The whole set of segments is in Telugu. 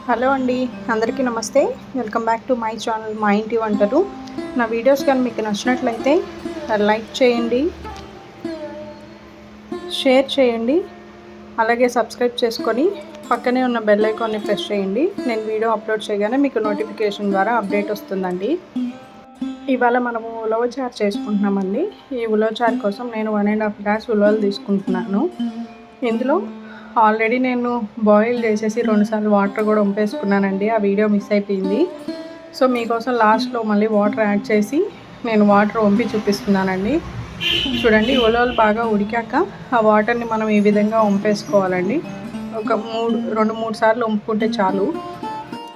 హలో అండి, అందరికీ నమస్తే. Welcome back to my channel మా ఇంటి వంటలు. నా వీడియోస్ కానీ మీకు నచ్చినట్లయితే లైక్ చేయండి, షేర్ చేయండి, అలాగే సబ్స్క్రైబ్ చేసుకొని పక్కనే ఉన్న బెల్ ఐకాన్ని ప్రెస్ చేయండి. నేను వీడియో అప్లోడ్ చేయగానే మీకు నోటిఫికేషన్ ద్వారా అప్డేట్ వస్తుందండి. ఇవాళ మనము ఉలవచారు చేసుకుంటున్నామండి. ఈ ఉలవచారు కోసం నేను 1.5 గ్లాస్ ఉలవలు తీసుకుంటున్నాను. ఇందులో ఆల్రెడీ నేను బాయిల్ చేసేసి 2 సార్లు వాటర్ కూడా వంపేసుకున్నానండి. ఆ వీడియో మిస్ అయిపోయింది. సో మీకోసం లాస్ట్లో మళ్ళీ వాటర్ యాడ్ చేసి నేను వాటర్ వంపి చూపిస్తున్నానండి. చూడండి, ఉలవలు బాగా ఉడికాక ఆ వాటర్ని మనం ఈ విధంగా వంపేసుకోవాలండి. ఒక 2-3 సార్లు వంపుకుంటే చాలు.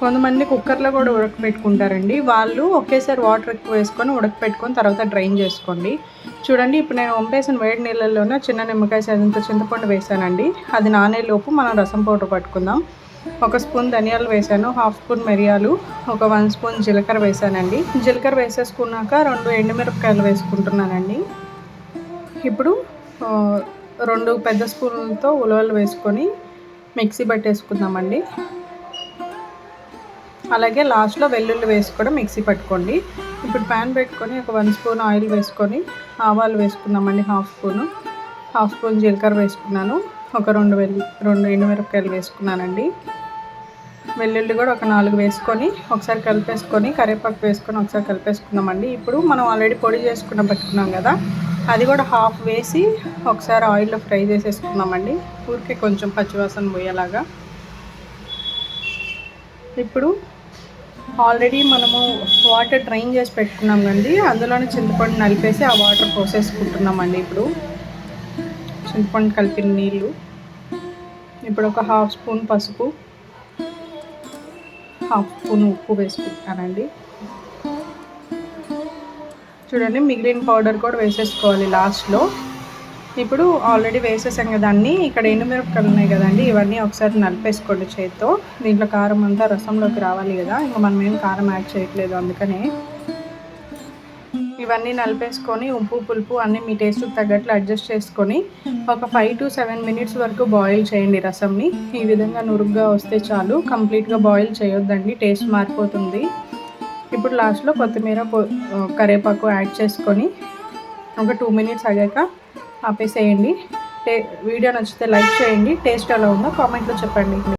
కొంతమంది కుక్కర్లో కూడా ఉడకపెట్టుకుంటారండి. వాళ్ళు ఒకేసారి వాటర్ ఎక్కువ వేసుకొని ఉడకపెట్టుకొని తర్వాత డ్రైన్ చేసుకోండి. చూడండి, ఇప్పుడు నేను వంపేసిన వేడి నీళ్ళల్లోనే చిన్న నిమ్మకాయ సైజంత చింతపండు వేసానండి. అది నానేలోపు మనం రసం పౌడర్ పట్టుకుందాం. 1 స్పూన్ ధనియాలు వేసాను, 1/2 స్పూన్ మిరియాలు, ఒక 1 స్పూన్ జీలకర్ర వేసానండి. జీలకర్ర వేసేసుకున్నాక 2 ఎండుమిరపకాయలు వేసుకుంటున్నానండి. ఇప్పుడు 2 పెద్ద స్పూన్లతో ఉలవలు వేసుకొని మిక్సీ పట్టేసుకుందామండి. అలాగే లాస్ట్లో వెల్లుల్లి వేసి కూడా మిక్సీ పట్టుకోండి. ఇప్పుడు ప్యాన్ పెట్టుకొని ఒక 1 స్పూన్ ఆయిల్ వేసుకొని ఆవాలు వేసుకుందామండి. 1/2 స్పూన్ జీలకర్ర వేసుకున్నాను. ఒక 2 ఎండుమిరపకాయలు వేసుకున్నానండి. వెల్లుల్లి కూడా ఒక 4 వేసుకొని ఒకసారి కలిపేసుకొని కరివేపాకు వేసుకొని ఒకసారి కలిపేసుకుందామండి. ఇప్పుడు మనం ఆల్రెడీ పొడి పెట్టుకున్నాం కదా, అది కూడా హాఫ్ వేసి ఒకసారి ఆయిల్లో ఫ్రై చేసేసుకుందామండి. ఊరికే కొంచెం పచ్చివాసన పోయేలాగా. ఇప్పుడు ఆల్రెడీ మనము వాటర్ డ్రైన్ చేసి పెట్టుకున్నాం కండి, అందులోనే చింతపండు నలిపేసి ఆ వాటర్ పోసేసుకుంటున్నామండి. ఇప్పుడు చింతపండు కలిపిన నీళ్ళు. ఇప్పుడు ఒక 1/2 స్పూన్ పసుపు, 1/2 స్పూన్ ఉప్పు వేసుకుంటానండి. చూడండి, మిగిలిన పౌడర్ కూడా వేసేసుకోవాలి లాస్ట్లో. ఇప్పుడు ఆల్రెడీ వేసేసాం కదండి, ఇక్కడ ఎండుమిరపకాయలు ఉన్నాయి కదండి, ఇవన్నీ ఒకసారి నలిపేసుకోండి చేతితో. దీంట్లో కారం అంతా రసంలోకి రావాలి కదా, ఇంకా మనం ఏం కారం యాడ్ చేయట్లేదు, అందుకనే ఇవన్నీ నలిపేసుకొని ఉప్పు పులుపు అన్నీ మీ టేస్ట్కి తగ్గట్లు అడ్జస్ట్ చేసుకొని ఒక 5 to 7 మినిట్స్ వరకు బాయిల్ చేయండి రసంని. ఈ విధంగా నురుగ్గా వస్తే చాలు, కంప్లీట్గా బాయిల్ చేయొద్దండి, టేస్ట్ మారిపోతుంది. ఇప్పుడు లాస్ట్లో కొత్తిమీర కరివేపాకు యాడ్ చేసుకొని ఒక 2 మినిట్స్ ఆగాక ఆపేసేయండి. వీడియో నచ్చితే లైక్ చేయండి. టేస్ట్ ఎలా ఉందో కామెంట్లో చెప్పండి.